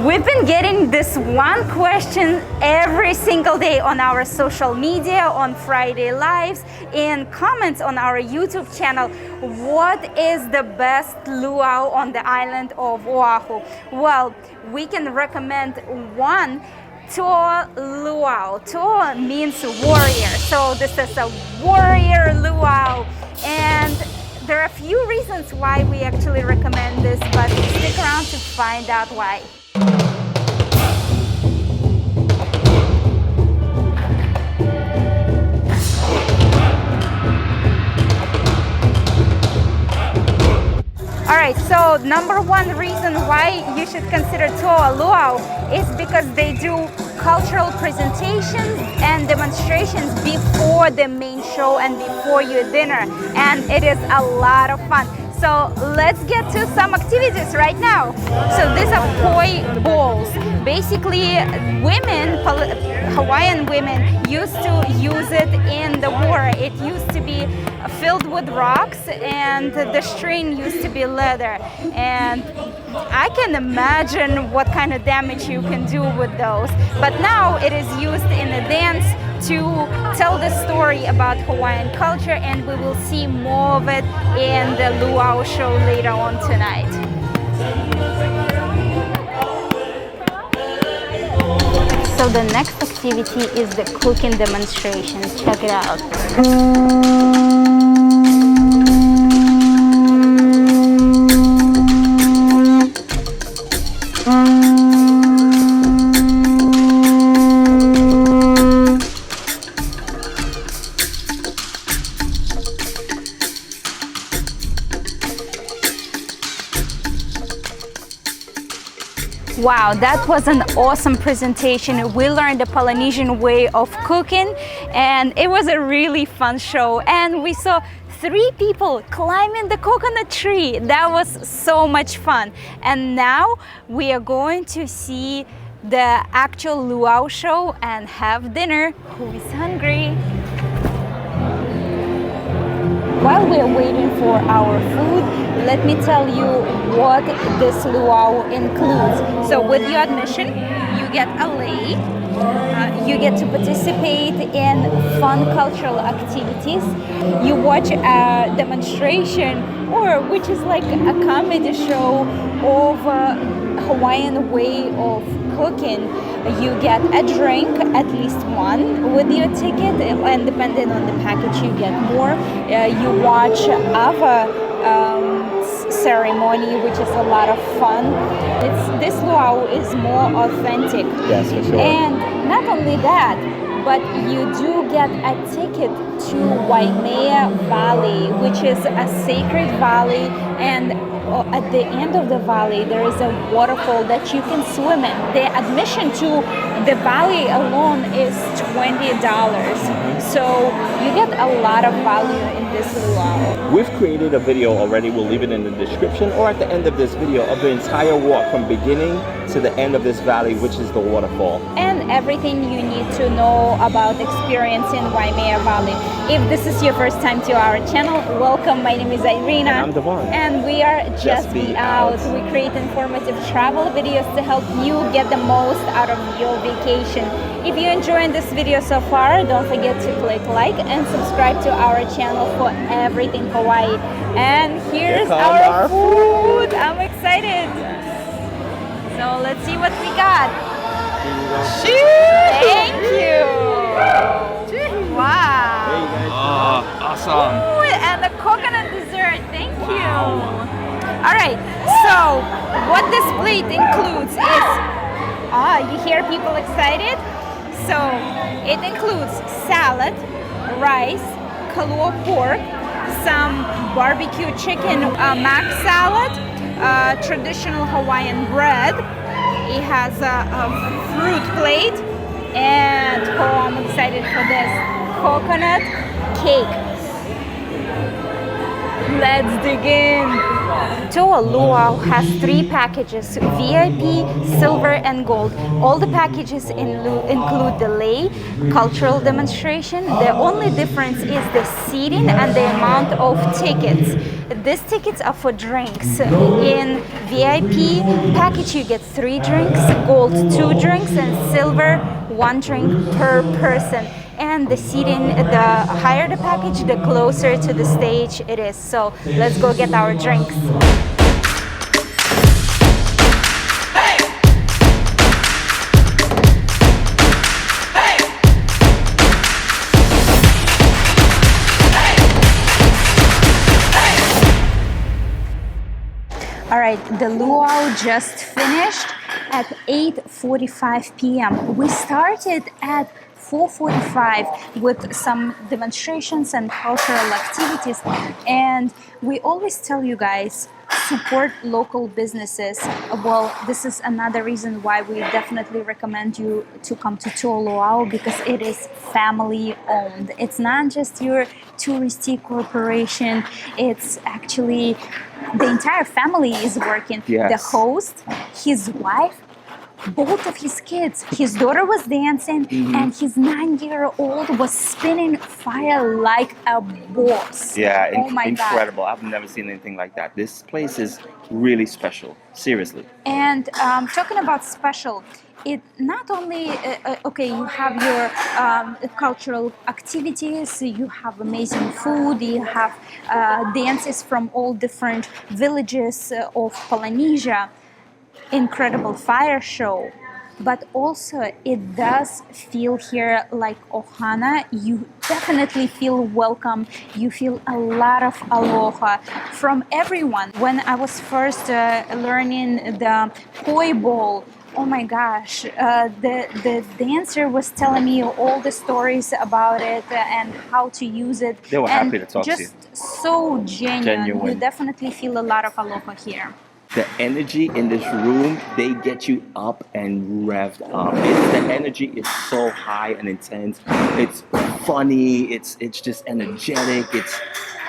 We've been getting this one question every single day on our social media, on Friday Lives, in comments on our YouTube channel. What is the best luau on the island of Oahu? Well, we can recommend one, Toa Luau. Toa means warrior, so this is a warrior luau. And there are a few reasons why we actually recommend this, but stick around to find out why. Alright, so number one reason why you should consider Toa Luau is because they do cultural presentations and demonstrations before the main show and before your dinner, and it is a lot of fun. So let's get to some activities right now. So these are poi bowls. Basically, women, Hawaiian women, used to use it in the war. It used to be filled with rocks, and the string used to be leather. And I can imagine what kind of damage you can do with those. But now it is used in a dance to tell the story about Hawaiian culture, and we will see more of it in the luau show later on tonight. So the next activity is the cooking demonstration. Check it out. Wow, that was an awesome presentation. We learned the Polynesian way of cooking, and it was a really fun show. And we saw 3 people climbing the coconut tree. That was so much fun. And now we are going to see the actual luau show and have dinner. Who is hungry? While we are waiting for our food, let me tell you what this luau includes. So with your admission, you get a lei. You get to participate in fun cultural activities. You watch a demonstration, or which is like a comedy show of a Hawaiian way of cooking. You get a drink, at least one, with your ticket, and depending on the package you get more. You watch ALOOHA ceremony, which is a lot of fun. This luau is more authentic. Yes, for sure. And not only that, but you do get a ticket to Waimea Valley, which is a sacred valley, and at the end of the valley there is a waterfall that you can swim in. The admission to the valley alone is $20. So you get a lot of value in this luau. We've created a video already. We'll leave it in the description or at the end of this video of the entire walk from beginning to the end of this valley, which is the waterfall. And everything you need to know about experiencing Waimea Valley. If this is your first time to our channel, welcome. My name is Irina. And I'm Devon. And we are Just Be Out. We create informative travel videos to help you get the most out of your vacation. If you're enjoying this video so far, don't forget to click like and subscribe to our channel for everything Hawaii. And here's our food. I'm excited. So let's see what we got. Thank you. Wow. Awesome. Ooh, and the coconut dessert. Thank you. All right. So what this plate includes is, you hear people excited? So it includes salad, rice, kalua pork, some barbecue chicken mac salad, traditional Hawaiian bread. It has a fruit plate, and I'm excited for this, coconut cake. Let's dig in. Toa Luau has 3 packages: VIP, silver, and gold. All the packages include the lei, cultural demonstration. The only difference is the seating and the amount of tickets. these tickets are for drinks. In VIP package, you get 3 drinks, gold 2 drinks, and silver 1 drink per person. And the seating, the higher the package, the closer to the stage it is. So let's go get our drinks. All right, the luau just finished at 8:45 p.m. We started at 4:45 with some demonstrations and cultural activities, and we always tell you guys, support local businesses. Well, this is another reason why we definitely recommend you to come to Toa Luau, because it is family owned. It's not just your touristy corporation, it's actually the entire family is working. Yes. The host, his wife, both of his kids. His daughter was dancing, and his 9-year-old was spinning fire like a boss. Yeah, oh my incredible. God. I've never seen anything like that. This place is really special, seriously. And talking about special, it not only okay, you have your cultural activities, you have amazing food, you have dances from all different villages of Polynesia, incredible fire show, but also it does feel here like Ohana. You definitely feel welcome. You feel a lot of aloha from everyone. When I was first learning the koi bowl, oh my gosh, the dancer was telling me all the stories about it and how to use it. They were happy to talk to you. Just so genuine. You definitely feel a lot of aloha here. The energy in this room, they get you up and revved up. The energy is so high and intense. It's funny. It's just energetic. It's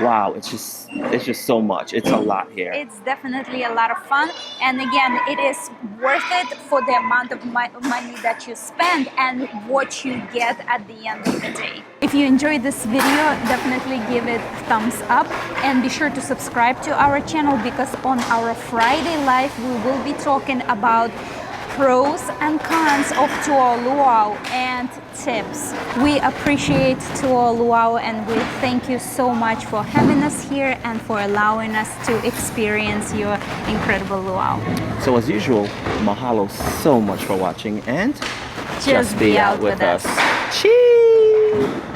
wow. It's just so much. It's a lot here. It's definitely a lot of fun, and again, it is worth it for the amount of money that you spend and what you get at the end of the day. If you enjoyed this video, definitely give it a thumbs up and be sure to subscribe to our channel, because on our Friday live we will be talking about pros and cons of Toa Luau and tips. We appreciate Toa Luau and we thank you so much for having us here and for allowing us to experience your incredible luau. So as usual, mahalo so much for watching, and Just be out with us. Cheers!